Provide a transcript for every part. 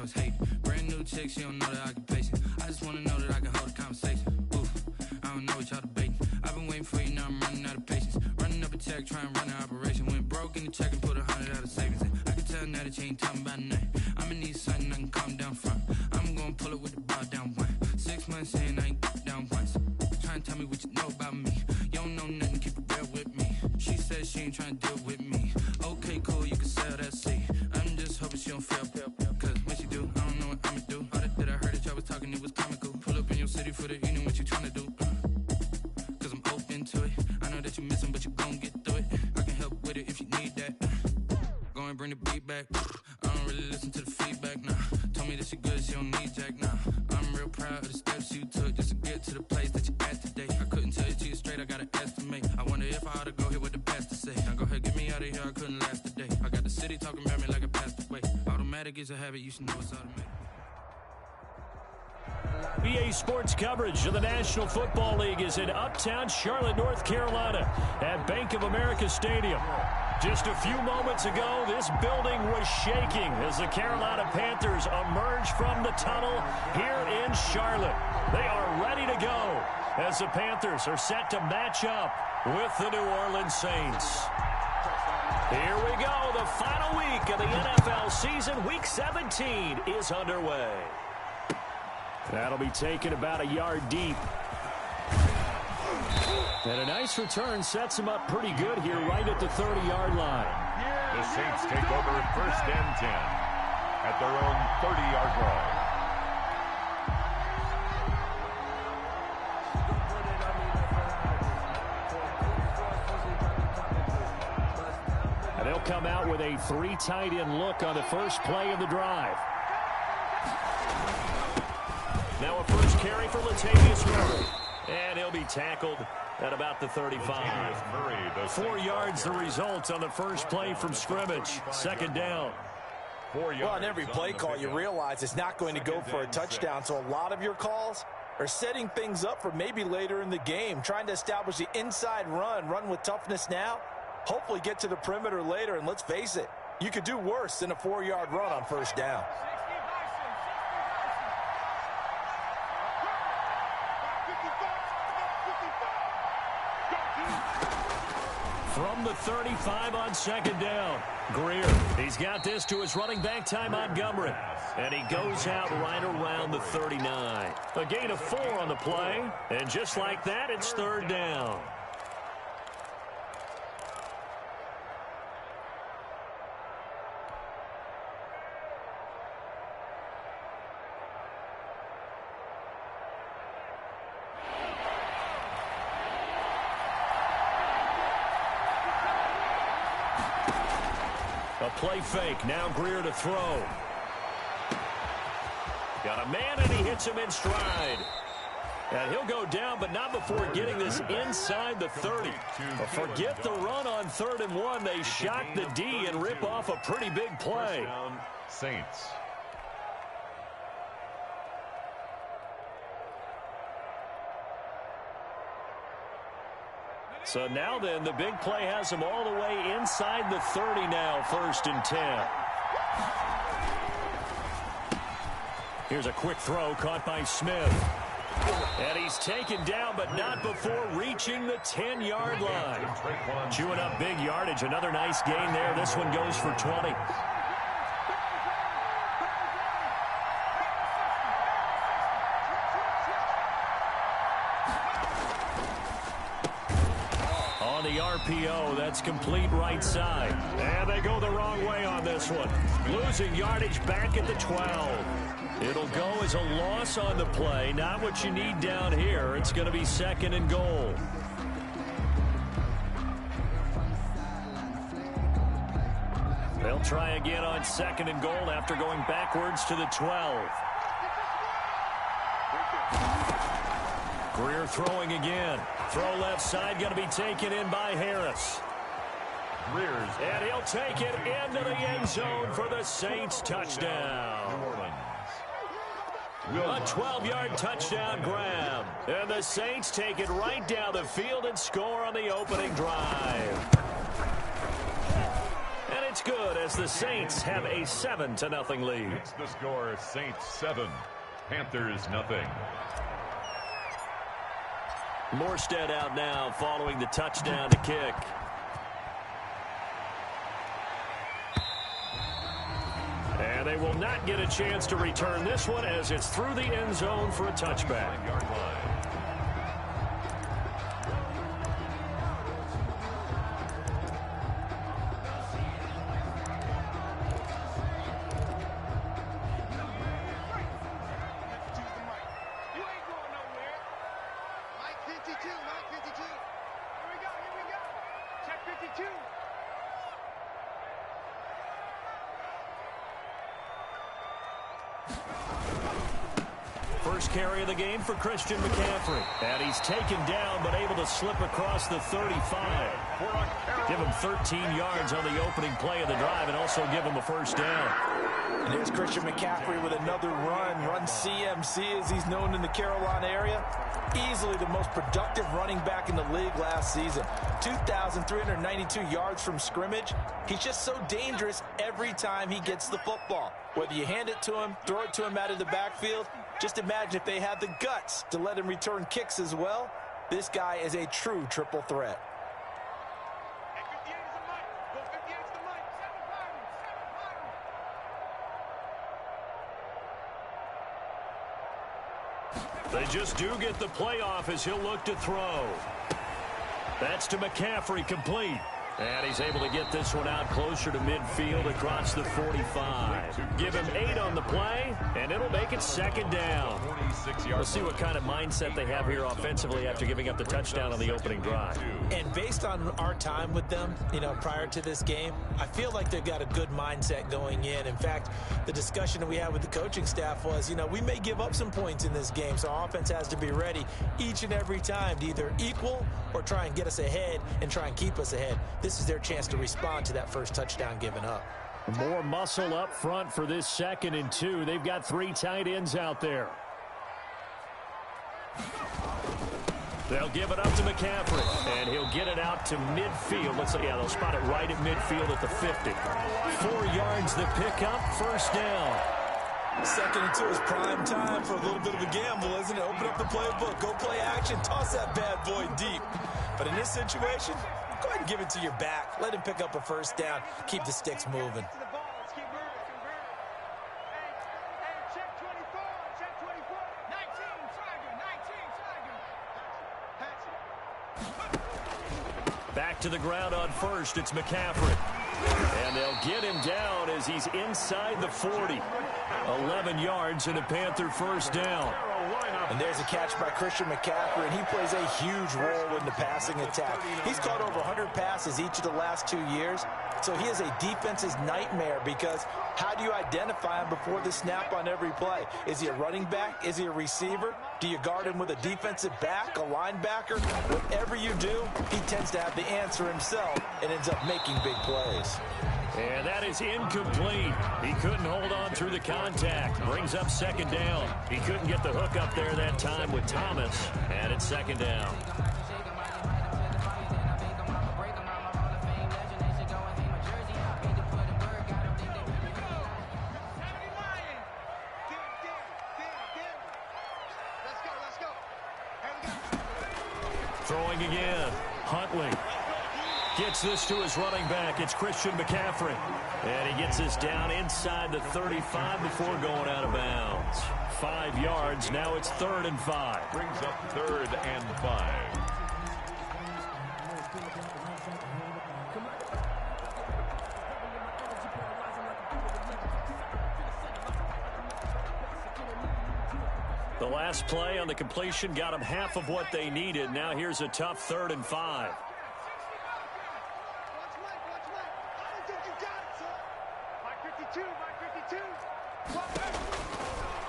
I was hating. Brand new chick, she don't know the occupation. I just wanna know that I can hold a conversation. Oof, I don't know what y'all debating. I've been waiting for you, now I'm running out of patience. Running up a check, trying to run an operation. Went broke in the check and put 100 out of savings in. I can tell now that you ain't talking about nothing. I'ma need something I can calm down from. I'm gonna pull it with the bar down one. 6 months in, I ain't down once. Trying to tell me what you know about me. You don't know nothing, keep it real with me. She said she ain't trying to deal with me. Okay, cool, you can sell that seat. I'm just hoping she don't fail. Cause when she do, I don't know what I'ma do. All that I heard that y'all was talking, it was comical. Pull up in your city for the evening, what you trying to do? Cause I'm open to it. I know that you missing, but you gon' get through it. I can help with it if you need that. Go and bring the beat back. I don't really listen to the feedback, nah. Told me that she good, she don't need jack, nah. I'm real proud of the steps you took just to get to the place that you at today. I couldn't tell you to you straight, I gotta estimate. I wonder if I ought to go here with the best to say. Now go ahead, get me out of here, I couldn't last today. I got the city talking about me like I passed away. Automatic is a habit, you should know it's automatic. EA Sports coverage of the National Football League is in Uptown Charlotte, North Carolina at Bank of America Stadium. Just a few moments ago, this building was shaking as the Carolina Panthers emerge from the tunnel here in Charlotte. They are ready to go as the Panthers are set to match up with the New Orleans Saints. Here we go. The final week of the NFL season, Week 17, is underway. That'll be taken about a yard deep. And a nice return sets him up pretty good here right at the 30-yard line. The Saints take over 1st and 10 at their own 30-yard line. And they'll come out with a 3 tight end look on the first play of the drive. Now a first carry for Latavius Murray. And he'll be tackled at about the 35. 4 yards the result on the first play from scrimmage. Second down. Well, on every play call, you realize it's not going to go for a touchdown. So a lot of your calls are setting things up for maybe later in the game, trying to establish the inside run with toughness now, hopefully get to the perimeter later. And let's face it, you could do worse than a 4-yard run on first down. From the 35 on second down, Greer. He's got this to his running back, Ty Montgomery. And he goes out right around the 39. A gain of 4 on the play. And just like that, it's third down. A play fake. Now Greer to throw. Got a man, and he hits him in stride. And he'll go down, but not before getting this inside the 30. Forget the run on 3rd and 1. They shock the D and rip off a pretty big play. Saints. So now then, the big play has him all the way inside the 30 now, 1st and 10. Here's a quick throw caught by Smith. And he's taken down, but not before reaching the 10-yard line. Chewing up big yardage. Another nice gain there. This one goes for 20. On the RPO, that's complete right side. And they go the wrong way on this one. Losing yardage back at the 12. It'll go as a loss on the play. Not what you need down here. It's going to be 2nd and goal. They'll try again on 2nd and goal after going backwards to the 12. Greer throwing again. Throw left side, going to be taken in by Harris. And he'll take it into the end zone for the Saints touchdown. A 12-yard touchdown grab. And the Saints take it right down the field and score on the opening drive. And it's good as the Saints have a 7-0 lead. It's the score, Saints 7, Panthers 0. Morstead out now following the touchdown to kick. And they will not get a chance to return this one as it's through the end zone for a touchback. First carry of the game for Christian McCaffrey. And he's taken down but able to slip across the 35. Give him 13 yards on the opening play of the drive and also give him a first down. And there's Christian McCaffrey with another run CMC as he's known in the Carolina area. Easily the most productive running back in the league last season. 2,392 yards from scrimmage. He's just so dangerous every time he gets the football. Whether you hand it to him, throw it to him out of the backfield, just imagine if they had the guts to let him return kicks as well. This guy is a true triple threat. They just do get the playoff as he'll look to throw. That's to McCaffrey, complete. And he's able to get this one out closer to midfield across the 45. Give him 8 on the play, and it'll make it second down. We'll see what kind of mindset they have here offensively after giving up the touchdown on the opening drive. And based on our time with them, prior to this game, I feel like they've got a good mindset going in. In fact, the discussion that we had with the coaching staff was, we may give up some points in this game, so our offense has to be ready each and every time to either equal or try and get us ahead and try and keep us ahead. This is their chance to respond to that first touchdown given up. More muscle up front for this 2nd and 2. They've got 3 tight ends out there. They'll give it up to McCaffrey, and he'll get it out to midfield. They'll spot it right at midfield at the 50. 4 yards the pickup, first down. 2nd and 2 is prime time for a little bit of a gamble, isn't it? Open up the playbook, go play action, toss that bad boy deep. But in this situation, go ahead and give it to your back. Let him pick up a first down. Keep the sticks moving. Back to the ground on first. It's McCaffrey. And they'll get him down as he's inside the 40. 11 yards and a Panther first down. And there's a catch by Christian McCaffrey, and he plays a huge role in the passing attack. He's caught over 100 passes each of the last 2 years, so he is a defense's nightmare because how do you identify him before the snap on every play? Is he a running back? Is he a receiver? Do you guard him with a defensive back, a linebacker? Whatever you do, he tends to have the answer himself and ends up making big plays. And that is incomplete. He couldn't hold on through the contact. Brings up second down. He couldn't get the hook up there that time with Thomas. And it's second down. Throwing again. Huntley. Gets this to his running back. It's Christian McCaffrey. And he gets this down inside the 35 before going out of bounds. 5 yards. Now it's 3rd and 5. Brings up 3rd and 5. The last play on the completion got them half of what they needed. Now here's a tough 3rd and 5.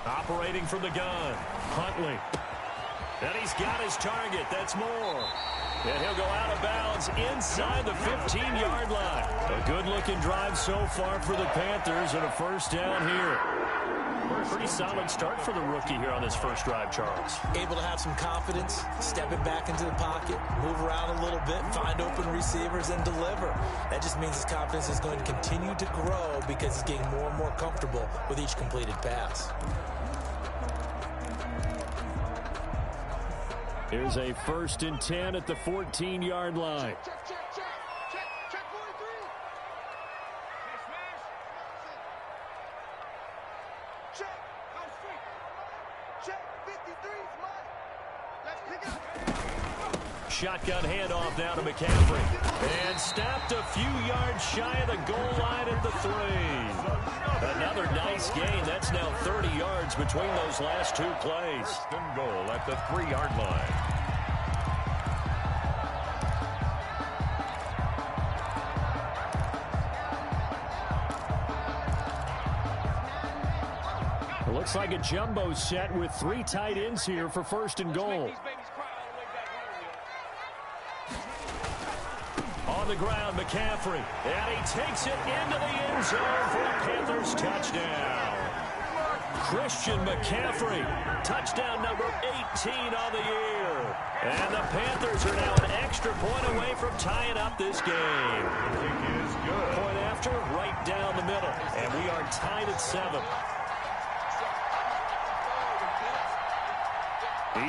Operating from the gun, Huntley. And he's got his target. That's Moore. And he'll go out of bounds inside the 15-yard line. A good-looking drive so far for the Panthers and a first down here. Pretty solid start for the rookie here on this first drive, Charles. Able to have some confidence, stepping back into the pocket, move around a little bit, find open receivers and deliver. That just means his confidence is going to continue to grow because he's getting more and more comfortable with each completed pass. Here's a 1st and 10 at the 14-yard line. Check 43. Check. Out straight. Check 53 is mine. Let's pick up. Shotgun handoff now to McCaffrey. And stopped a few yards shy of the goal line at the 3. Another nice gain. That's now 30 yards between those last 2 plays. 1st and goal at the 3-yard line. Looks like a jumbo set with 3 tight ends here for 1st and goal. On the ground, McCaffrey. And he takes it into the end zone for a Panthers touchdown. Christian McCaffrey, touchdown number 18 on the year. And the Panthers are now an extra point away from tying up this game. Point after, right down the middle. And we are tied at 7.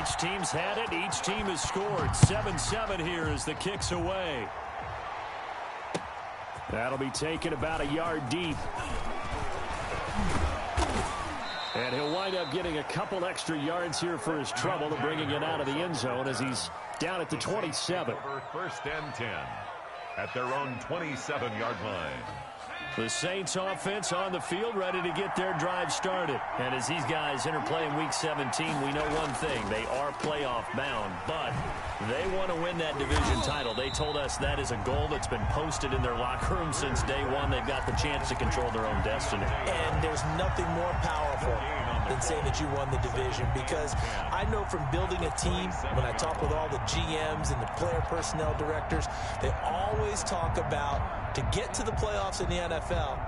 Each team's had it. Each team has scored. 7-7 here as the kick's away. That'll be taken about a yard deep. And he'll wind up getting a couple extra yards here for his trouble to bringing it out of the end zone as he's down at the 27. 1st and 10 at their own 27-yard line. The Saints offense on the field, ready to get their drive started. And as these guys interplay in Week 17, we know one thing. They are playoff bound, but they want to win that division title. They told us that is a goal that's been posted in their locker room since day one. They've got the chance to control their own destiny. And there's nothing more powerful than saying that you won the division, because I know from building a team, when I talk with all the GMs and the player personnel directors, they always talk about, to get to the playoffs in the NFL,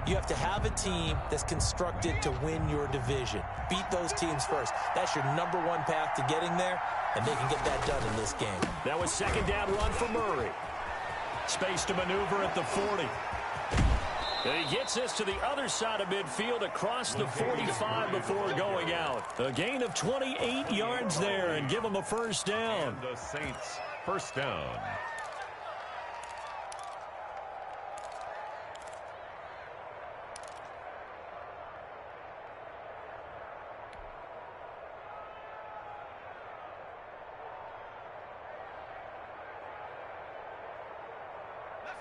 you have to have a team that's constructed to win your division. Beat those teams first. That's your number 1 path to getting there, and they can get that done in this game. That was 2nd down run for Murray. Space to maneuver at the 40. And he gets us to the other side of midfield across the 45 before going out. A gain of 28 yards there and give him a 1st down. And the Saints 1st down.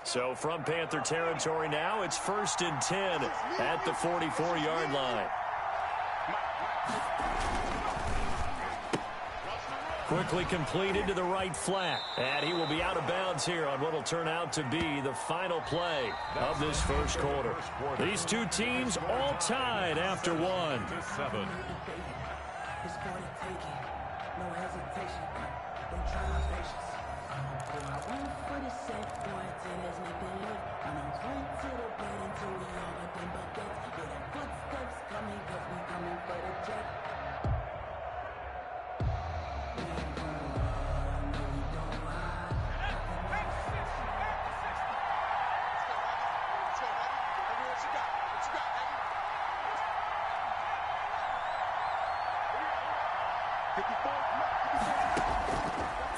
So from Panther territory now, it's 1st and 10 at the 44-yard line. Quickly completed to the right flat. And he will be out of bounds here on what will turn out to be the final play of this 1st quarter. These 2 teams all tied after 1. 7.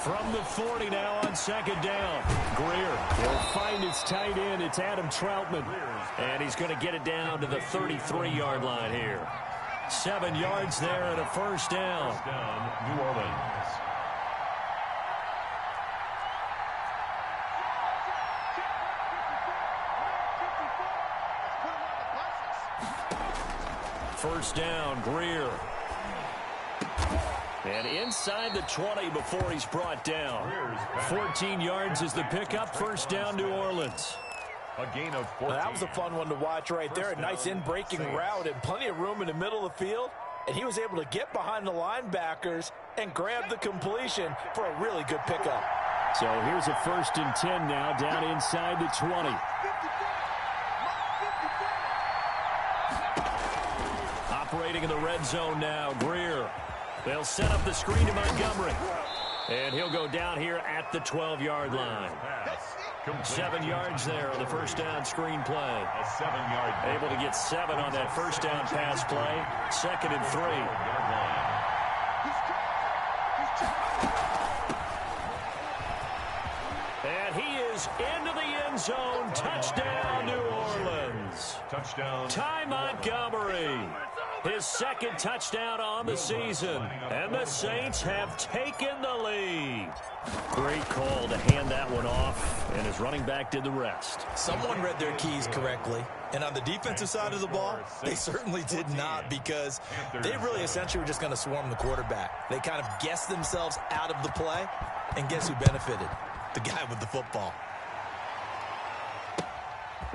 From the 40 now on 2nd down. Greer will find his tight end. It's Adam Troutman. And he's going to get it down to the 33-yard line here. 7 yards there and a 1st down. New Orleans. First down, Greer. And inside the 20 before he's brought down. 14 yards is the pickup. 1st down, New Orleans. A gain of 14. That was a fun one to watch right there. A nice in-breaking route and plenty of room in the middle of the field. And he was able to get behind the linebackers and grab the completion for a really good pickup. So here's a 1st and 10 now down inside the 20. Operating in the red zone now, Greer. They'll set up the screen to Montgomery. And he'll go down here at the 12-yard line. 7 yards there on the first down screen play. A 7-yard. Able to get 7 on that first down pass play. 2nd and 3. And he is into the end zone. Touchdown, New Orleans. Touchdown. Ty Montgomery. His 2nd touchdown on the season. And the Saints have taken the lead. Great call to hand that one off. And his running back did the rest. Someone read their keys correctly. And on the defensive side of the ball, they certainly did not, because they really essentially were just going to swarm the quarterback. They kind of guessed themselves out of the play. And guess who benefited? The guy with the football.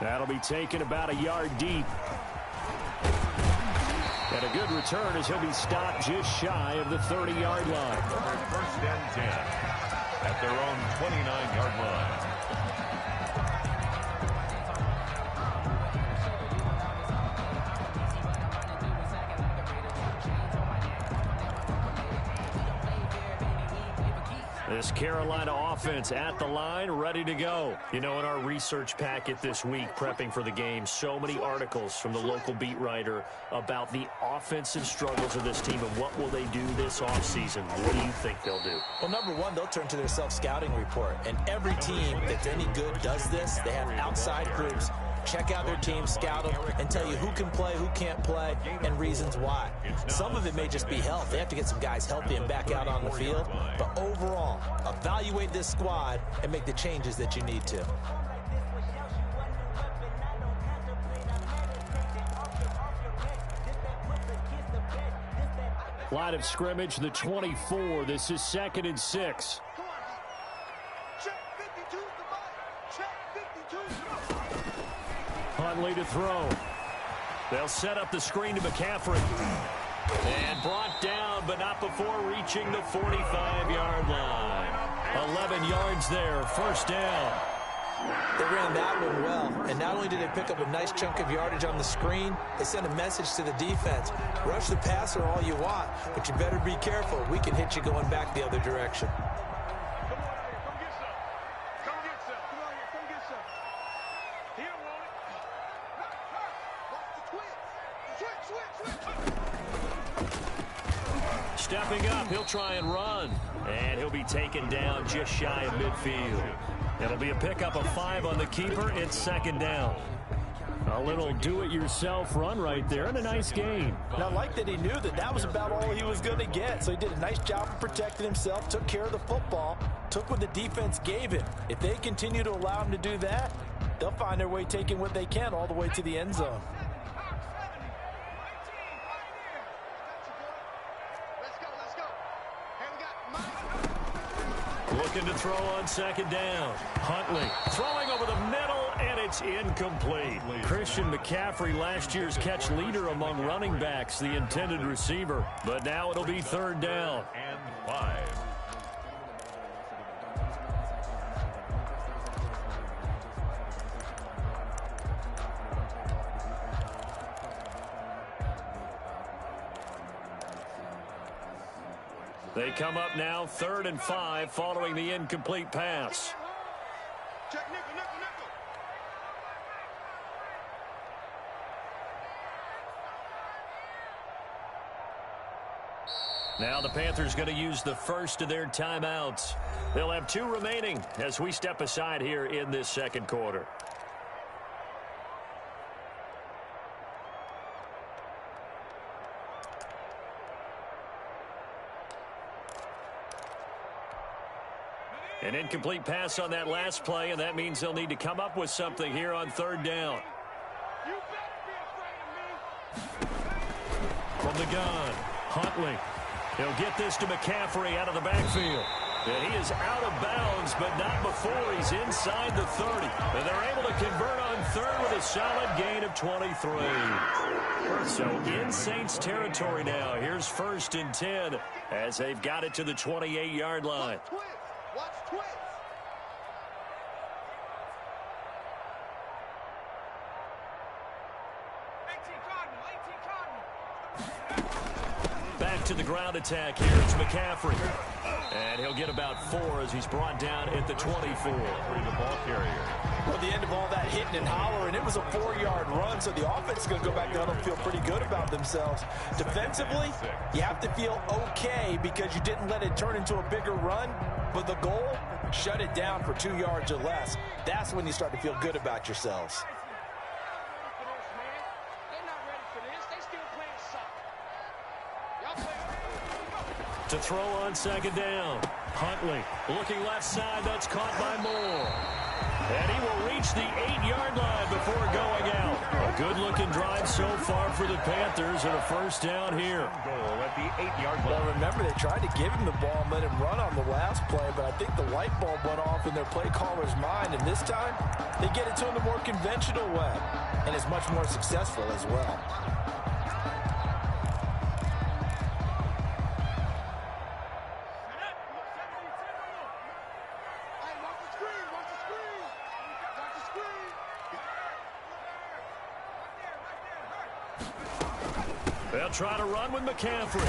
That'll be taken about a yard deep. And a good return as he'll be stopped just shy of the 30-yard line. First and 10 at their own 29-yard line. This Carolina offense at the line, ready to go. You know, in our research packet this week, prepping for the game, so many articles from the local beat writer about the offensive struggles of this team and what will they do this offseason. What do you think they'll do? Well, number one, they'll turn to their self-scouting report. And every team that's any good does this. They have outside groups. Check out their team, scout them, and tell you who can play, who can't play, and reasons why. Some of it may just be health. They have to get some guys healthy and back out on the field. But overall, evaluate this squad and make the changes that you need to. Line of scrimmage, the 24. This is 2nd and 6. Huntley to throw. They'll set up the screen to McCaffrey. And brought down, but not before reaching the 45-yard line. 11 yards there, first down. They ran that one well, and not only did they pick up a nice chunk of yardage on the screen, they sent a message to the defense. Rush the passer all you want, but you better be careful. We can hit you going back the other direction. Stepping up, he'll try and run. And he'll be taken down just shy of midfield. It'll be a pickup of 5 on the keeper. It's 2nd down. A little do-it-yourself run right there and a nice gain. Now, I like that he knew that that was about all he was going to get. So he did a nice job of protecting himself, took care of the football, took what the defense gave him. If they continue to allow him to do that, they'll find their way taking what they can all the way to the end zone. Looking to throw on 2nd down. Huntley throwing over the middle, and it's incomplete. Christian McCaffrey, last year's catch leader among running backs, the intended receiver. But now it'll be 3rd down. And 5. They come up now 3rd and 5 following the incomplete pass. Check nickel, nickel, nickel. Now the Panthers going to use the first of their timeouts. They'll have 2 remaining as we step aside here in this 2nd quarter. An incomplete pass on that last play, and that means they'll need to come up with something here on 3rd down. You better be afraid of me. From the gun, Huntley. He'll get this to McCaffrey out of the backfield. And he is out of bounds, but not before he's inside the 30. And they're able to convert on 3rd with a solid gain of 23. So in Saints territory now. Here's 1st and 10 as they've got it to the 28-yard line. Watch twist. Back to the ground attack here. It's McCaffrey. And he'll get about 4 as he's brought down at the 24. The ball carrier. Well, the end of all that hitting and hollering, it was a 4-yard run, so the offense is going to go back down and feel pretty good about themselves. Defensively, you have to feel okay because you didn't let it turn into a bigger run, but the goal, shut it down for 2 yards or less. That's when you start to feel good about yourselves. To throw on second down. Huntley looking left side. That's caught by Moore. And he will reach the 8-yard line before going out. A good-looking drive so far for the Panthers and a first down here. Goal at the 8-yard line. Well, remember, they tried to give him the ball and let him run on the last play, but I think the light bulb went off in their play caller's mind, and this time they get it to him the more conventional way, and it's much more successful as well. They'll try to run with McCaffrey.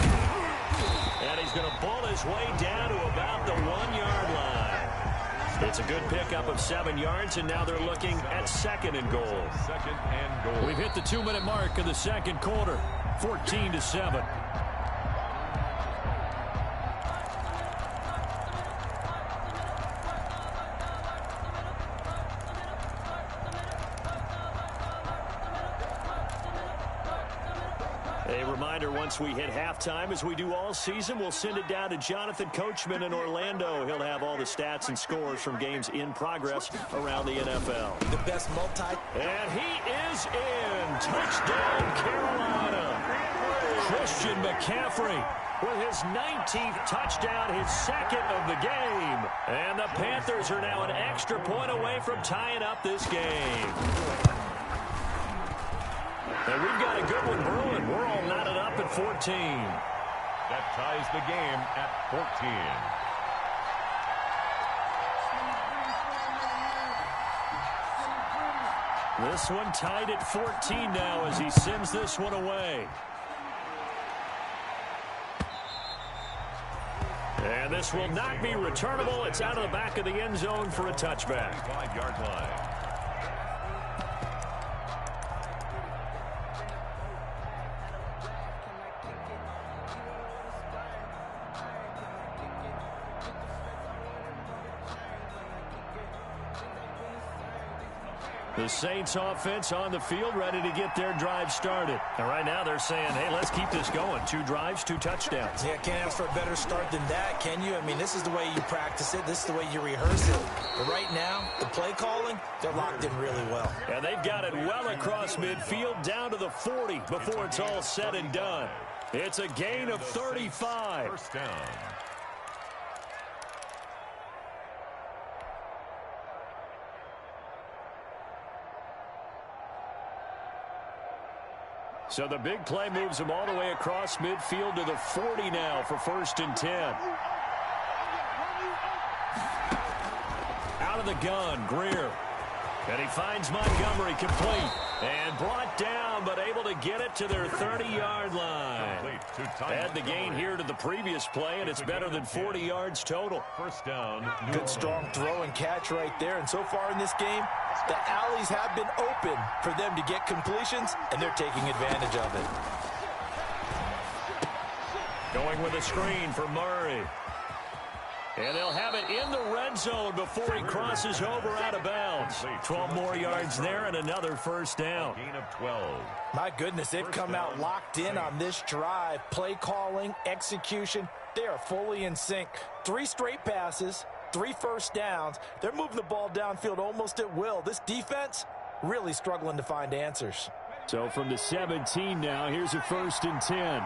And he's going to ball his way down to about the 1-yard line. It's a good pickup of 7 yards, and now they're looking at 2nd and goal. 2nd and goal. We've hit the 2-minute mark of the second quarter, 14-7. A reminder, once we hit halftime, as we do all season, we'll send it down to Jonathan Coachman in Orlando. He'll have all the stats and scores from games in progress around the NFL. The best multi. And he is in. Touchdown, Carolina. Christian McCaffrey with his 19th touchdown, his 2nd of the game. And the Panthers are now an extra point away from tying up this game. And we've got a good one brewing. We're all knotted up at 14. That ties the game at 14. This one tied at 14 now as he sends this one away. And this will not be returnable. It's out of the back of the end zone for a touchback. 5-yard line. The Saints offense on the field, ready to get their drive started. And right now they're saying, hey, let's keep this going. 2 drives, 2 touchdowns. Yeah, can't ask for a better start than that, can you? I mean, this is the way you practice it. This is the way you rehearse it. But right now, the play calling, they're locked in really well. And they've got it well across midfield down to the 40 before it's all said and done. It's a gain of 35. First down. So the big play moves them all the way across midfield to the 40 now for 1st and 10. Out of the gun, Greer. And he finds Montgomery complete. And brought down, but able to get it to their 30-yard line. Add the gain here to the previous play, and it's better than 40 yards total. First down. Good strong throw and catch right there. And so far in this game, the alleys have been open for them to get completions, and they're taking advantage of it. Going with a screen for Murray. And they'll have it in the red zone before he crosses over out of bounds. 12 more yards there and another first down. Gain of 12. My goodness, they've come out locked in on this drive. Play calling, execution, they are fully in sync. 3 straight passes, 3 first downs. They're moving the ball downfield almost at will. This defense really struggling to find answers. So from the 17 now, here's a 1st and 10.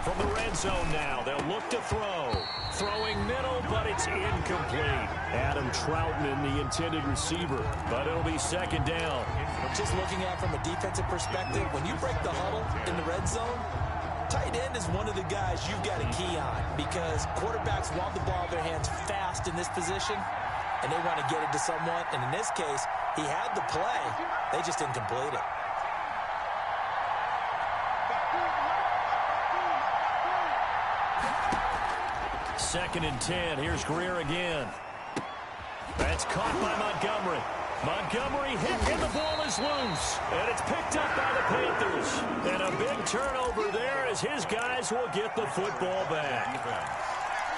From the red zone now, they'll look to throw. Throwing middle, but it's incomplete. Adam Troutman, the intended receiver, but it'll be 2nd down. Just looking at it from a defensive perspective, when you break the huddle in the red zone, tight end is one of the guys you've got to key on because quarterbacks want the ball in their hands fast in this position, and they want to get it to someone. And in this case, he had the play. They just didn't complete it. 2nd and 10. Here's Greer again. That's caught by Montgomery. Montgomery hit, and the ball is loose. And it's picked up by the Panthers. And a big turnover there as his guys will get the football back.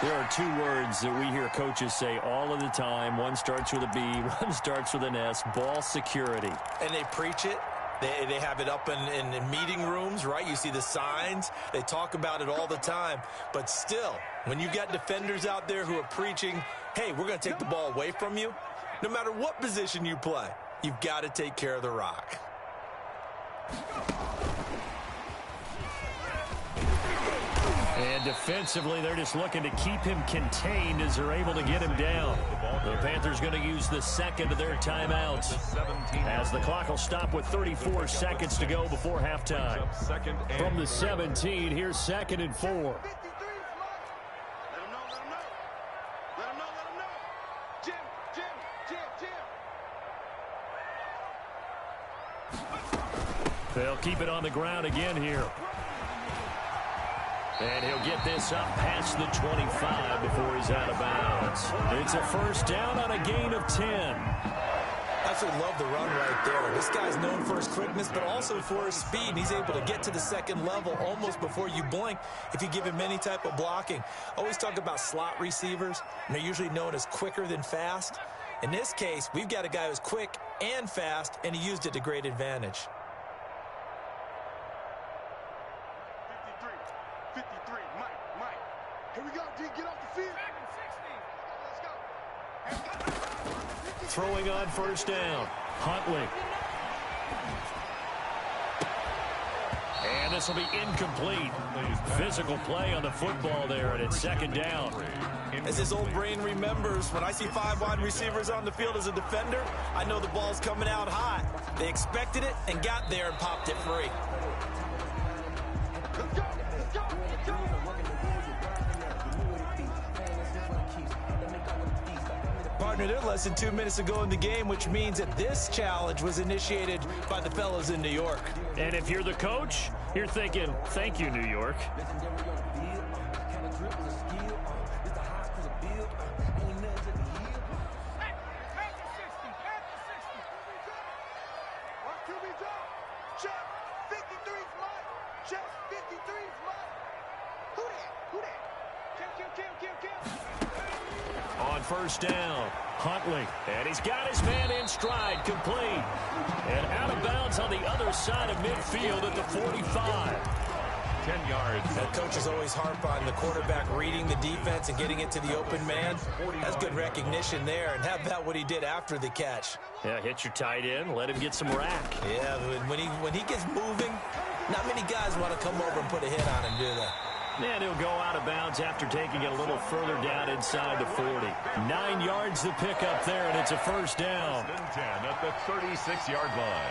There are two words that we hear coaches say all of the time. One starts with a B, one starts with an S, ball security. And they preach it. They have it up in meeting rooms, right? You see the signs. They talk about it all the time. But still, when you've got defenders out there who are preaching, hey, we're going to take the ball away from you, no matter what position you play, you've got to take care of the rock. And defensively, they're just looking to keep him contained as they're able to get him down. The Panthers going to use the second of their timeouts as the clock will stop with 34 seconds to go before halftime. From the 17, here's 2nd and 4. Let him know. Jim. They'll keep it on the ground again here. And he'll get this up past the 25 before he's out of bounds. It's a first down on a gain of 10. I absolutely love the run right there. This guy's known for his quickness, but also for his speed. And he's able to get to the second level almost before you blink if you give him any type of blocking. I always talk about slot receivers, and they're usually known as quicker than fast. In this case, we've got a guy who's quick and fast, and he used it to great advantage. 53, Mike. Here we go, D, get off the field. Let's go. Throwing on first down, Huntley. And this will be incomplete. Physical play on the football there, and it's second down. As his old brain remembers, when I see 5 wide receivers on the field as a defender, I know the ball's coming out hot. They expected it and got there and popped it free. Let's go. Partner, they're less than 2 minutes ago in the game, which means that this challenge was initiated by the fellows in New York. And if you're the coach, you're thinking, thank you, New York. On first down, Huntley, and he's got his man in stride, complete. And out of bounds on the other side of midfield at the 45. 10 yards. That coaches always harp on the quarterback reading the defense and getting it to the open man. That's good recognition there. And how about what he did after the catch? Yeah, hit your tight end, let him get some rack. Yeah, when he gets moving, not many guys want to come over and put a hit on him, do they? And he'll go out of bounds after taking it a little further down inside the 40. 9 yards the pickup there, and it's a first down. 10 at the 36-yard line.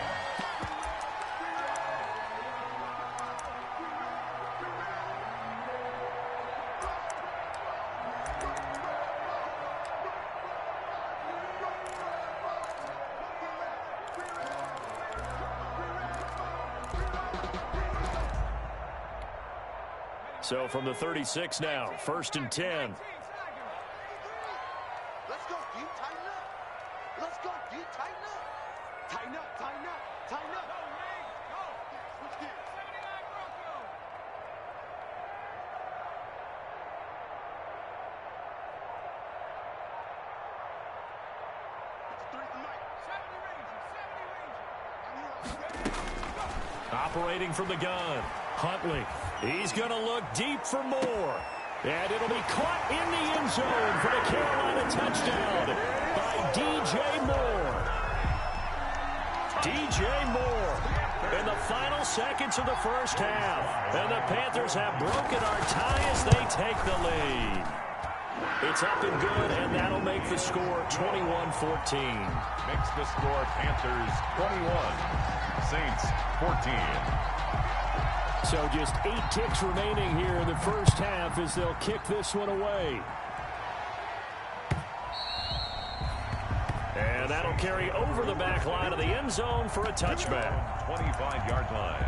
So from the 36 now, 1st and 10. Let's go, D, tighten up. Let's go, D, tighten up. Tighten up. Switch gears. 79 Broncos. 53 for Mike. 70 Ranger. Operating from the gun, Huntley. He's going to look deep for more. And it'll be caught in the end zone for the Carolina touchdown by DJ Moore. DJ Moore in the final seconds of the first half. And the Panthers have broken our tie as they take the lead. It's up and good, and that'll make the score 21-14. Makes the score Panthers 21, Saints 14. So just 8 ticks remaining here in the first half as they'll kick this one away. And that'll carry over the back line of the end zone for a touchback. 25-yard line.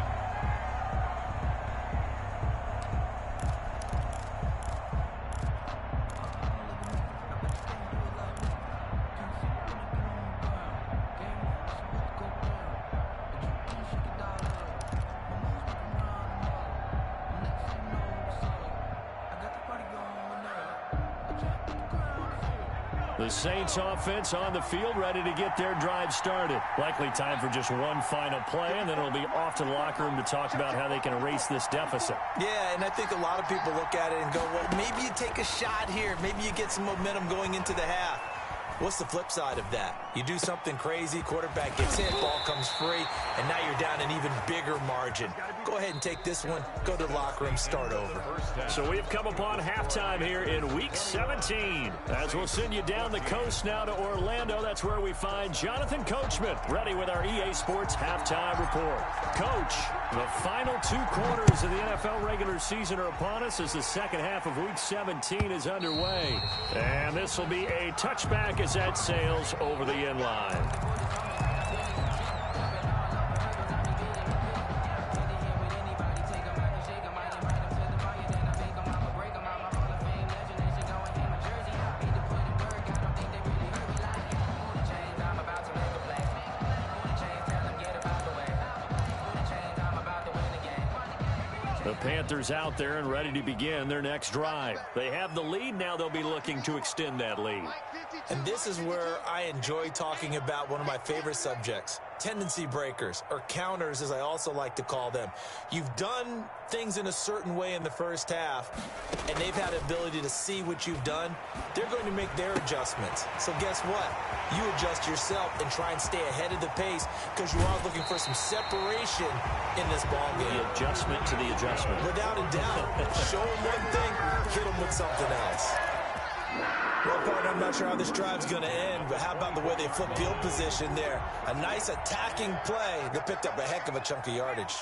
The Saints offense on the field, ready to get their drive started. Likely time for just one final play, and then it'll be off to the locker room to talk about how they can erase this deficit. Yeah, and I think a lot of people look at it and go, well, maybe you take a shot here. Maybe you get some momentum going into the half. What's the flip side of that? You do something crazy, quarterback gets hit, ball comes free, and now you're down an even bigger margin. Go ahead and take this one, go to the locker room, start over. So we've come upon halftime here in Week 17. As we'll send you down the coast now to Orlando, that's where we find Jonathan Coachman, ready with our EA Sports Halftime Report. Coach, the final 2 quarters of the NFL regular season are upon us as the second half of Week 17 is underway. And this will be a touchback as that sails over the end line. The Panthers out there and ready to begin their next drive. They have the lead. Now they'll be looking to extend that lead. And this is where I enjoy talking about one of my favorite subjects, tendency breakers, or counters as I also like to call them. You've done things in a certain way in the first half, and they've had the ability to see what you've done. They're going to make their adjustments. So guess what? You adjust yourself and try and stay ahead of the pace because you are looking for some separation in this ball game. The adjustment to the adjustment. Without a doubt. Show them one thing, hit them with something else. Well, partner, I'm not sure how this drive's going to end, but how about the way they flip field position there? A nice attacking play that picked up a heck of a chunk of yardage.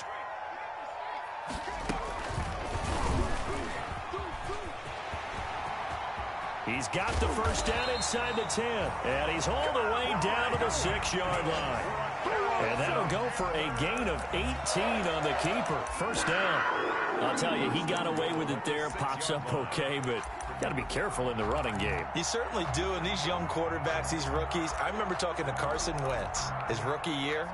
He's got the first down inside the 10, and he's all the way down to the 6-yard line. And that'll go for a gain of 18 on the keeper. First down. I'll tell you, he got away with it there, pops up okay, but got to be careful in the running game. You certainly do, and these young quarterbacks, these rookies, I remember talking to Carson Wentz his rookie year,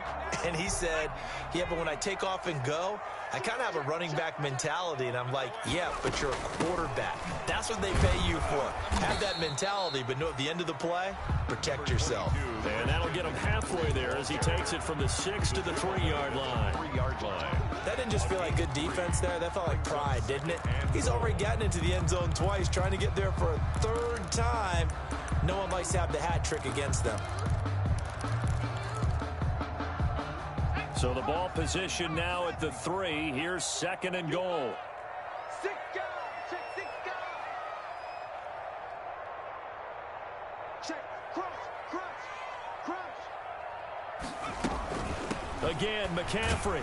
and he said, yeah, but when I take off and go, I kind of have a running back mentality, and I'm like, yeah, but you're a quarterback. That's what they pay you for. Have that mentality, but know at the end of the play, protect yourself. And that'll get him halfway there as he takes it from the 6 to the 3-yard line. That didn't just feel like good defense there. That felt like pride, didn't it? He's already gotten into the end zone twice, trying to get there for a 3rd time. No one likes to have the hat trick against them. So the ball position now at the 3. Here's 2nd and goal. Again, McCaffrey.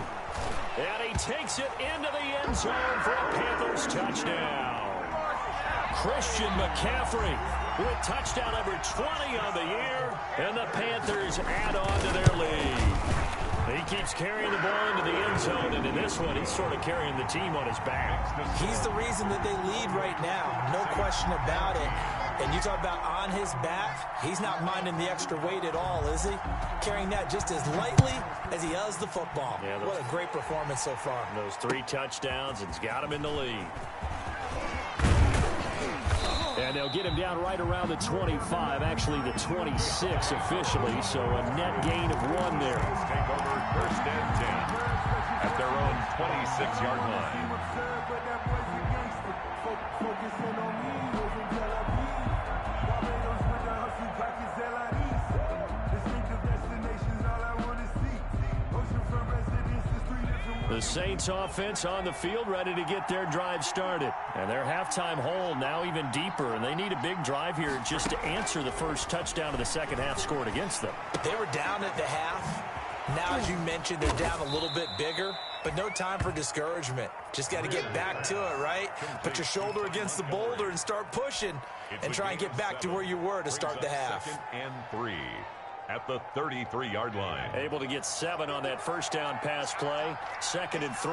And he takes it into the end zone for a Panthers touchdown. Christian McCaffrey with touchdown number 20 on the year. And the Panthers add on to their lead. He keeps carrying the ball into the end zone, and in this one, he's sort of carrying the team on his back. He's the reason that they lead right now. No question about it. And you talk about on his back, he's not minding the extra weight at all, is he? Carrying that just as lightly as he does the football. Yeah, what a great performance so far. Those 3 touchdowns, it's got him in the lead. And they'll get him down right around the 25, actually the 26 officially, so a net gain of 1 there. Take over 1st and 10 at their own 26-yard line. The Saints offense on the field ready to get their drive started. And their halftime hole now even deeper, and they need a big drive here just to answer the first touchdown of the second half scored against them. They were down at the half. Now, as you mentioned, they're down a little bit bigger, but no time for discouragement. Just got to get back to it, right? Put your shoulder against the boulder and start pushing and try and get back to where you were to start the half. 2nd and 3 at the 33-yard line. Able to get 7 on that first down pass play. 2nd and 3.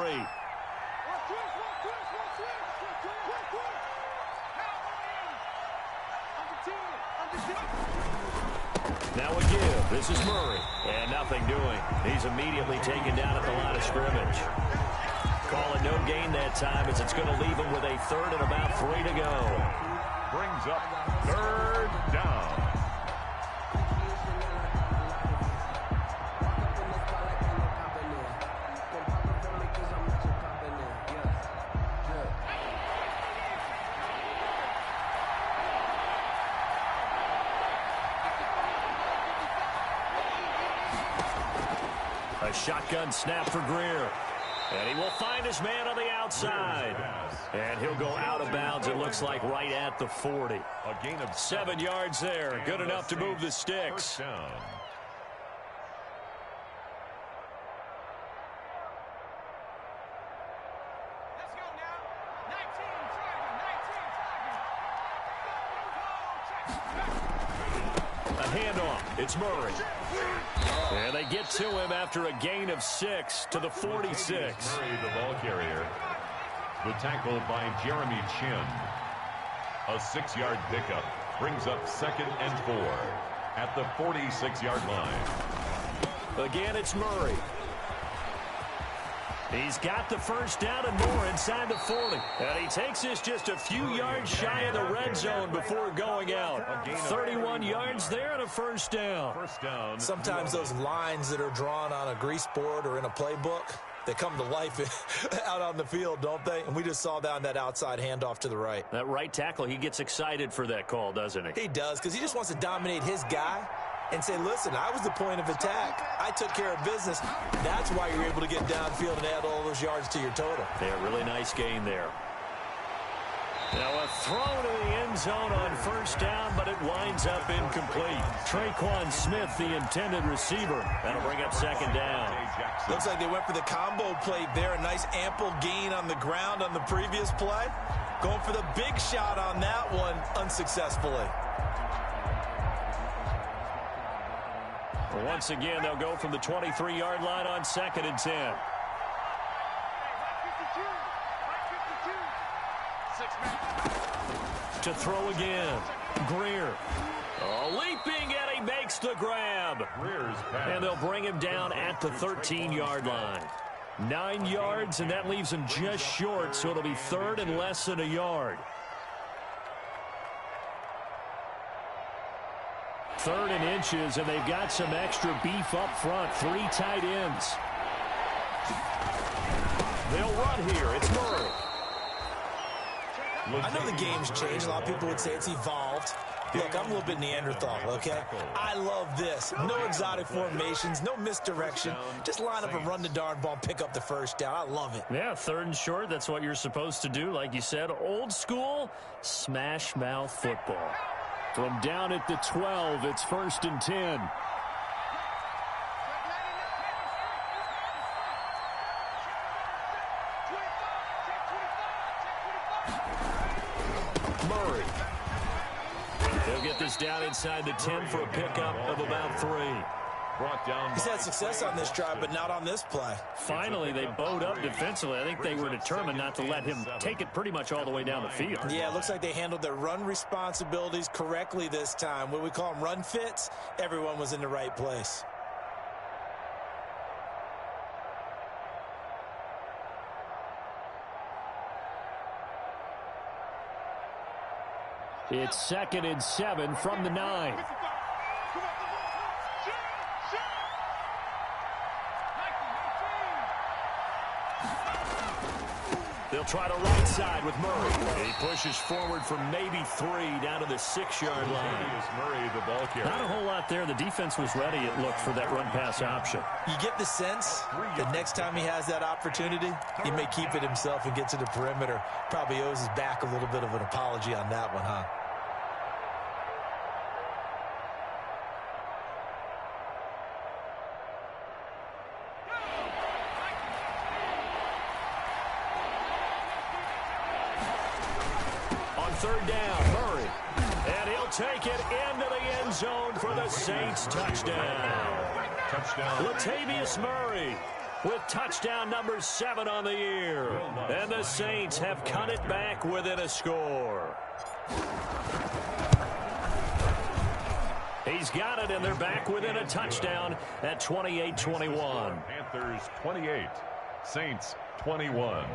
Now a give. This is Murray. And nothing doing. He's immediately taken down at the line of scrimmage. Call it no gain that time as it's going to leave him with a 3rd and about 3 to go. Brings up 3rd down. A shotgun snap for Greer. And he will find his man on the outside. And he'll go out of bounds, it looks like, right at the 40. A gain of 7 yards there. Good enough to move the sticks. First down. A handoff. It's Murray. And they get to him after a gain of 6 to the 46. Murray, the ball carrier. The tackle by Jeremy Chin. A 6-yard pickup brings up 2nd and 4 at the 46-yard line. Again, it's Murray. He's got the first down and more inside the 40. And he takes this just a few yards shy of the red zone before going out. 31 yards there and a first down. First down. Sometimes those lines that are drawn on a grease board or in a playbook, they come to life out on the field, don't they? And we just saw down that outside handoff to the right. That right tackle, he gets excited for that call, doesn't he? He does, because he just wants to dominate his guy and say, listen, I was the point of attack. I took care of business. That's why you're able to get downfield and add all those yards to your total. Yeah, really nice gain there. Now a throw to the end zone on first down, but it winds up incomplete. Traquan Smith, the intended receiver. That'll bring up 2nd down. Looks like they went for the combo play there. A nice ample gain on the ground on the previous play. Going for the big shot on that one unsuccessfully. Once again, they'll go from the 23-yard line on 2nd and 10. To throw again. Greer. Leaping, and he makes the grab. And they'll bring him down at the 13-yard line. 9 yards, and that leaves him just short, so it'll be 3rd and less than a yard. 3rd and inches, and they've got some extra beef up front. 3 tight ends. They'll run here. It's Murray. I know the game's changed. A lot of people would say it's evolved. Look, I'm a little bit Neanderthal, okay? I love this. No exotic formations, no misdirection. Just line up and run the darn ball and pick up the first down. I love it. Yeah, 3rd and short. That's what you're supposed to do. Like you said, old school smash mouth football. From down at the 12, it's 1st and 10. Murray. They'll get this down inside the 10 for a pickup of about 3. Brought down. He's had success on this drive, but not on this play. Finally, they bowed up defensively. I think they were determined not to let him take it pretty much all the way down the field. Yeah, it looks like they handled their run responsibilities correctly this time. What we call them run fits, everyone was in the right place. It's 2nd and 7 from the 9. They'll try to right side with Murray. He pushes forward for maybe 3 down to the 6-yard line. Murray, the ball carrier. Not a whole lot there. The defense was ready, it looked, for that run-pass option. You get the sense that next time he has that opportunity, he may keep it himself and get to the perimeter. Probably owes his back a little bit of an apology on that one, huh? Third down, Murray. And he'll take it into the end zone for the Saints touchdown. Latavius Murray with touchdown number 7 on the year. And the Saints have cut it back within a score. He's got it, and they're back within a touchdown at 28-21. Panthers 28, Saints 21.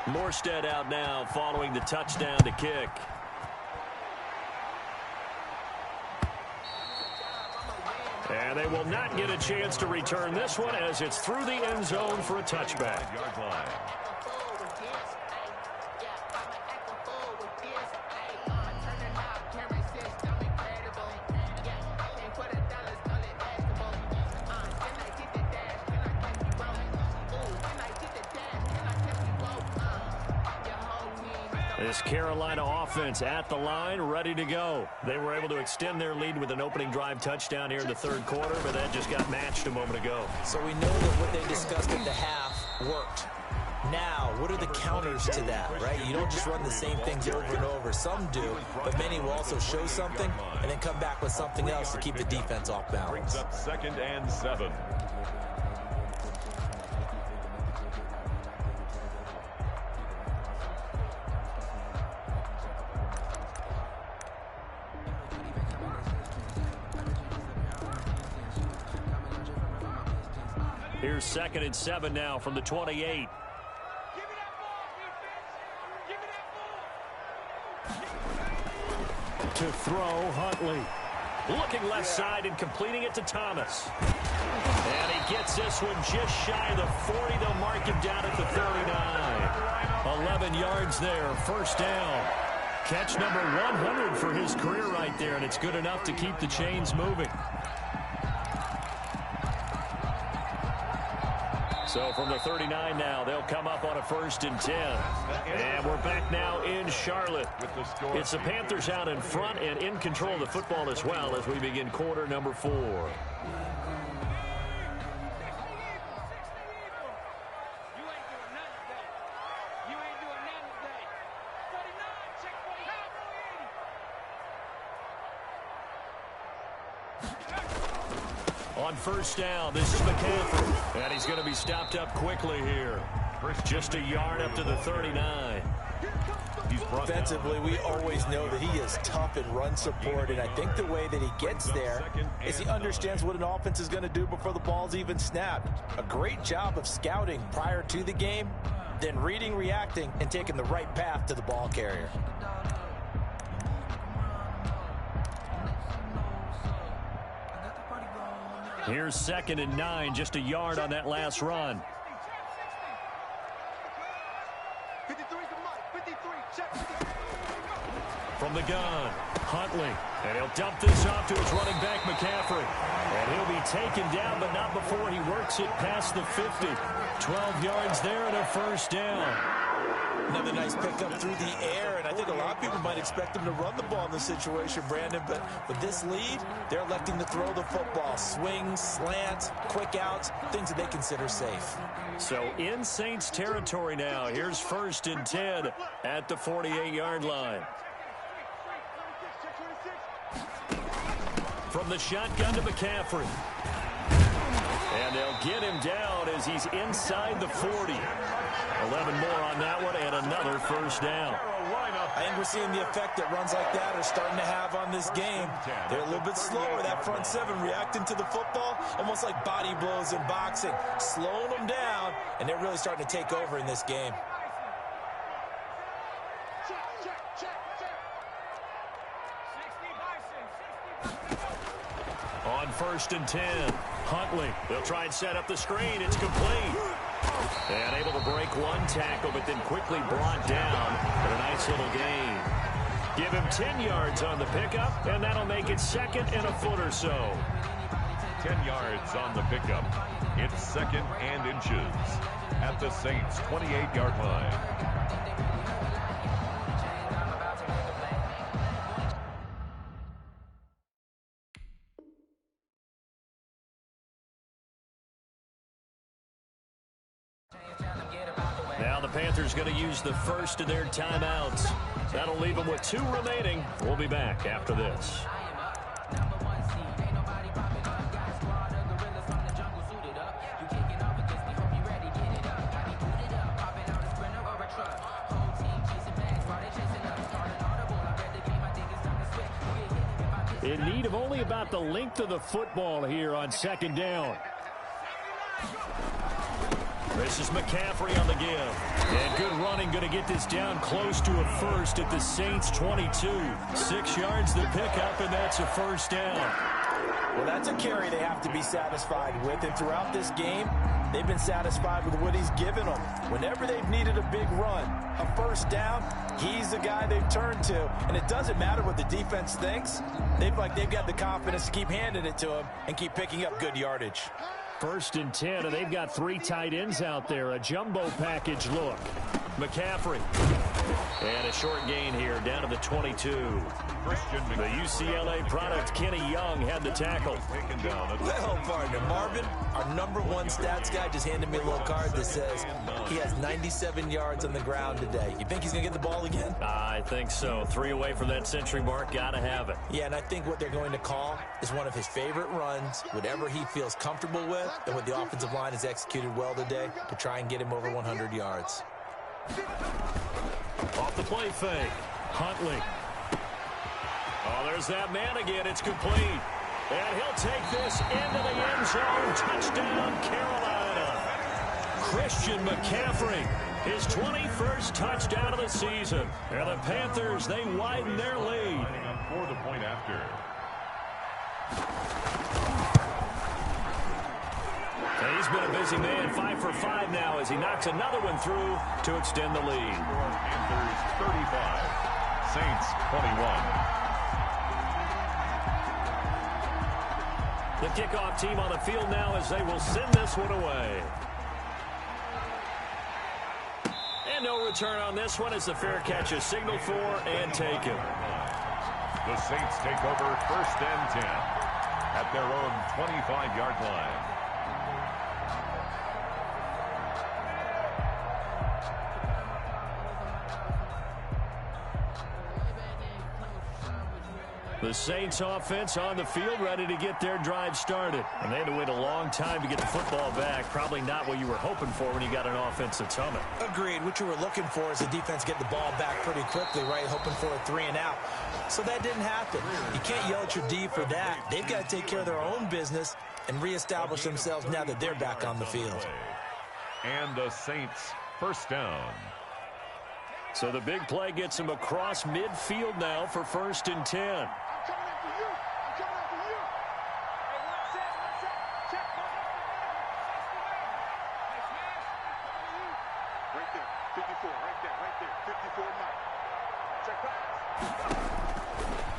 Morstead out now following the touchdown to kick. And they will not get a chance to return this one as it's through the end zone for a touchback. This Carolina offense at the line, ready to go. They were able to extend their lead with an opening drive touchdown here in the third quarter, but that just got matched a moment ago. So we know that what they discussed at the half worked. Now, what are the counters to that, right? You don't just run the same things over and over. Some do, but many will also show something and then come back with something else to keep the defense off balance. Brings up 2nd and 7. Here's 2nd and 7 now from the 28. To throw, Huntley. Looking left side and completing it to Thomas. And he gets this one just shy of the 40. They'll mark him down at the 39. 11 yards there, first down. Catch number 100 for his career right there, and it's good enough to keep the chains moving. So from the 39 now, they'll come up on a 1st and 10. And we're back now in Charlotte. It's the Panthers out in front and in control of the football as well as we begin quarter number 4. On 1st down, this is McCaffrey. And he's going to be stopped up quickly here. Just a yard up to the 39. Defensively, we always know that he is tough in run support, and I think the way that he gets there is he understands what an offense is going to do before the ball's even snapped. A great job of scouting prior to the game, then reading, reacting, and taking the right path to the ball carrier. Here's 2nd and 9, just a yard on that last run. From the gun, Huntley. And he'll dump this off to his running back, McCaffrey. And he'll be taken down, but not before he works it past the 50. 12 yards there and a 1st down. Another nice pickup through the air, and I think a lot of people might expect him to run the ball in this situation, Brandon, but with this lead, they're electing to throw the football. Swings, slants, quick outs, things that they consider safe. So in Saints territory now. Here's 1st and 10 at the 48-yard line. From the shotgun to McCaffrey. And they'll get him down as he's inside the 40. 11 more on that one and another 1st down. I think we're seeing the effect that runs like that are starting to have on this game. They're a little bit slower, that front 7, reacting to the football, almost like body blows in boxing, slowing them down, and they're really starting to take over in this game. On 1st and 10, Huntley. They'll try and set up the screen. It's complete. And able to break one tackle, but then quickly brought down for a nice little gain. Give him 10 yards on the pickup, and that'll make it 2nd and a foot or so. 10 yards on the pickup. It's 2nd and inches at the Saints' 28-yard line. Now the Panthers going to use the first of their timeouts. That'll leave them with 2 remaining. We'll be back after this. In need of only about the length of the football here on 2nd down. This is McCaffrey on the give. And good running, going to get this down close to a 1st at the Saints' 22. 6 yards the pickup, and that's a 1st down. Well, that's a carry they have to be satisfied with. And throughout this game, they've been satisfied with what he's given them. Whenever they've needed a big run, a 1st down, he's the guy they've turned to. And it doesn't matter what the defense thinks. They've got the confidence to keep handing it to him and keep picking up good yardage. 1st and 10, and they've got 3 tight ends out there. A jumbo package look. McCaffrey. And a short gain here, down to the 22. The UCLA product, Kenny Young, had the tackle. Well, partner, Marvin, our #1 stats guy, just handed me a little card that says he has 97 yards on the ground today. You think he's going to get the ball again? I think so. 3 away from that century mark. Got to have it. Yeah, and I think what they're going to call is one of his favorite runs, whatever he feels comfortable with, and what the offensive line has executed well today to try and get him over 100 yards. Off the play fake. Huntley. Oh, there's that man again. It's complete. And he'll take this into the end zone. Touchdown, Carolina. Christian McCaffrey, his 21st touchdown of the season. And the Panthers, they widen their lead. For the point after. And he's been a busy man, 5 for 5 now as he knocks another one through to extend the lead. Panthers 35, Saints 21. The kickoff team on the field now as they will send this one away. And no return on this one as the fair catch is signaled for and taken. The Saints take over 1st and 10 at their own 25-yard line. The Saints offense on the field ready to get their drive started. And they had to wait a long time to get the football back. Probably not what you were hoping for when you got an offense that's humming. Agreed. What you were looking for is the defense get the ball back pretty quickly, right? Hoping for a 3 and out. So that didn't happen. You can't yell at your D for that. They've got to take care of their own business and reestablish themselves now that they're back on the field. And the Saints 1st down. So the big play gets them across midfield now for 1st and 10.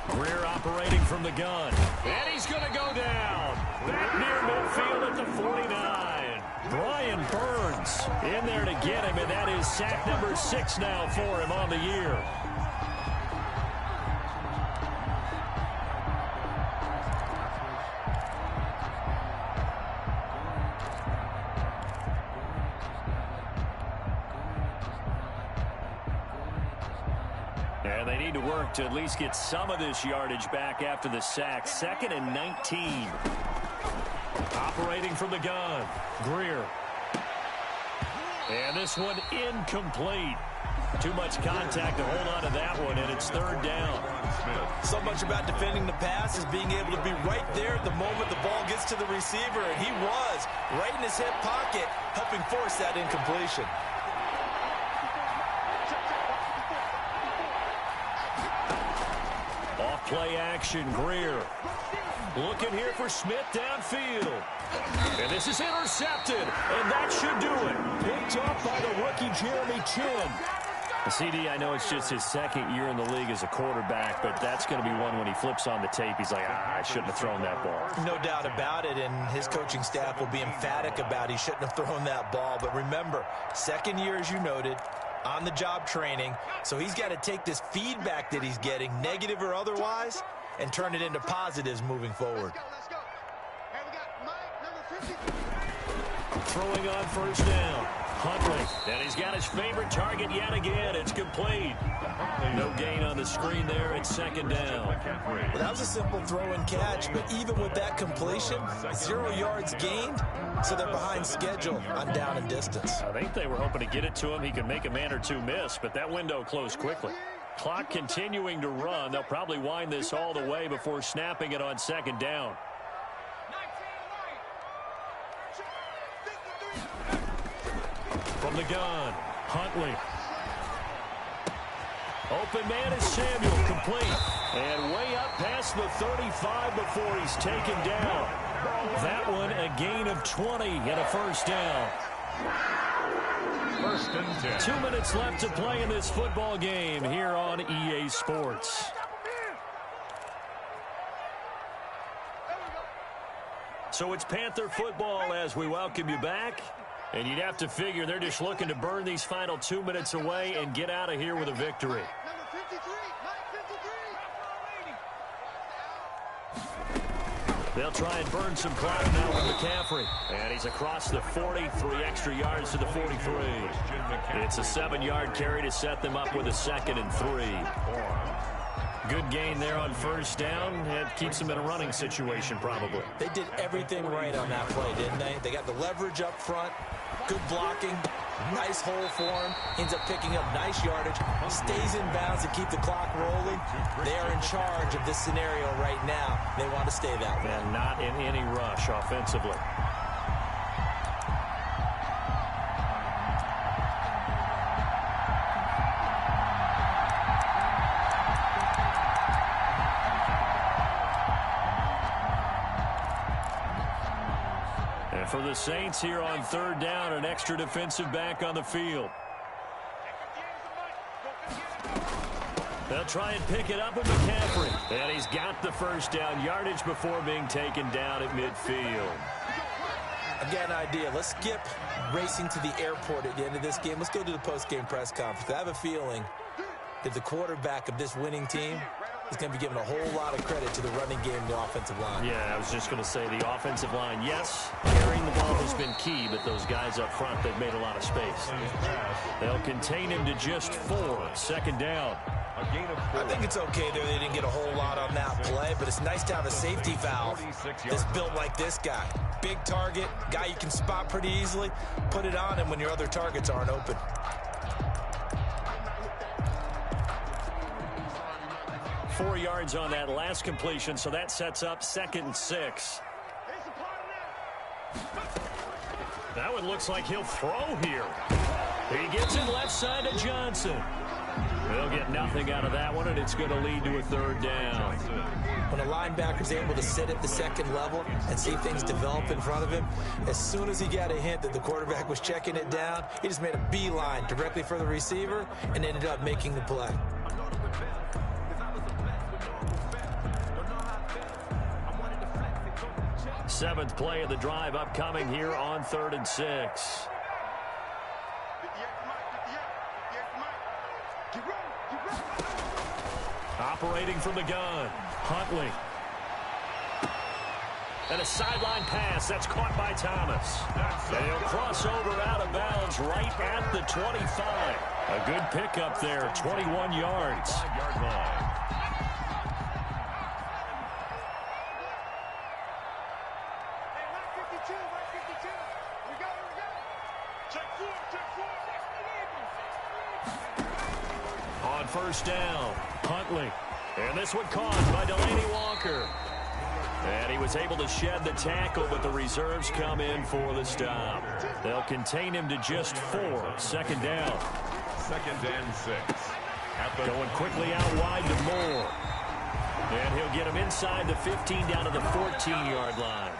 Greer operating from the gun. And he's going to go down. Back near midfield at the 49. Brian Burns in there to get him, and that is sack number 6 now for him on the year. And they need to work to at least get some of this yardage back after the sack. 2nd and 19. Operating from the gun. Greer. And this one incomplete. Too much contact to hold on to that one, and it's 3rd down. So much about defending the pass is being able to be right there at the moment the ball gets to the receiver, and he was right in his hip pocket, helping force that incompletion. Play action, Greer. Looking here for Smith downfield. And this is intercepted, and that should do it. Picked up by the rookie Jeremy Chin. The CD, I know it's just his 2nd year in the league as a quarterback, but that's going to be one when he flips on the tape. He's like, I shouldn't have thrown that ball. No doubt about it, and his coaching staff will be emphatic about he shouldn't have thrown that ball. But remember, 2nd year, as you noted, on-the-job training, so he's got to take this feedback that he's getting, negative or otherwise, and turn it into positives moving forward. Let's go. Hey, we got Mike, number 50. Throwing on 1st down. Huntley, and he's got his favorite target yet again. It's complete. No gain on the screen there. It's 2nd down. Well, that was a simple throw and catch, but even with that completion, 0 yards gained, so they're behind schedule on down and distance. I think they were hoping to get it to him. He could make a man or two miss, but that window closed quickly. Clock continuing to run. They'll probably wind this all the way before snapping it on 2nd down. From the gun, Huntley. Open man is Samuel, complete. And way up past the 35 before he's taken down. That one a gain of 20 and a 1st down. 1st and 10. 2 minutes left to play in this football game here on EA Sports. So it's Panther football as we welcome you back. And you'd have to figure they're just looking to burn these final 2 minutes away and get out of here with a victory. Number 53, Mike 53. They'll try and burn some clock now with McCaffrey. And he's across the 40, 3 extra yards to the 43. It's a 7-yard carry to set them up with a 2nd and 3. Good gain there on first down. It keeps them in a running situation, probably. They did everything right on that play, didn't they? They got the leverage up front, good blocking, nice hole for him, ends up picking up nice yardage, stays in bounds to keep the clock rolling. They are in charge of this scenario right now. They want to stay that way. And not in any rush offensively. For the Saints here on third down, an extra defensive back on the field. They'll try and pick it up with McCaffrey. And he's got the first down yardage before being taken down at midfield. I've got an idea. Let's skip racing to the airport at the end of this game. Let's go to the post-game press conference. I have a feeling that the quarterback of this winning team is going to be given a whole lot of credit to the running game and the offensive line. Yeah, I was just going to say the offensive line, yes, carrying the ball has been key, but those guys up front, they've made a lot of space. They'll contain him to just 4, 2nd down. I think it's okay there. They didn't get a whole lot on that play, but it's nice to have a safety valve that's built like this guy. Big target, guy you can spot pretty easily. Put it on him when your other targets aren't open. Four yards on that last completion, so that sets up 2nd and 6. That one looks like he'll throw here. He gets it left side to Johnson. They'll get nothing out of that one, and it's going to lead to a 3rd down. When a linebacker's able to sit at the 2nd level and see things develop in front of him, as soon as he got a hint that the quarterback was checking it down, he just made a beeline directly for the receiver and ended up making the play. Seventh play of the drive upcoming here on 3rd and 6. Operating from the gun, Huntley. And a sideline pass that's caught by Thomas. And he'll cross over out of bounds right at the 25. A good pickup there, 21 yards. 5-yard line. On first down, Huntley. And this one caught by Delaney Walker. And he was able to shed the tackle, but the reserves come in for the stop. They'll contain him to just 4, 2nd down. 2nd and 6. Going quickly out wide to Moore. And he'll get him inside the 15 down to the 14-yard line.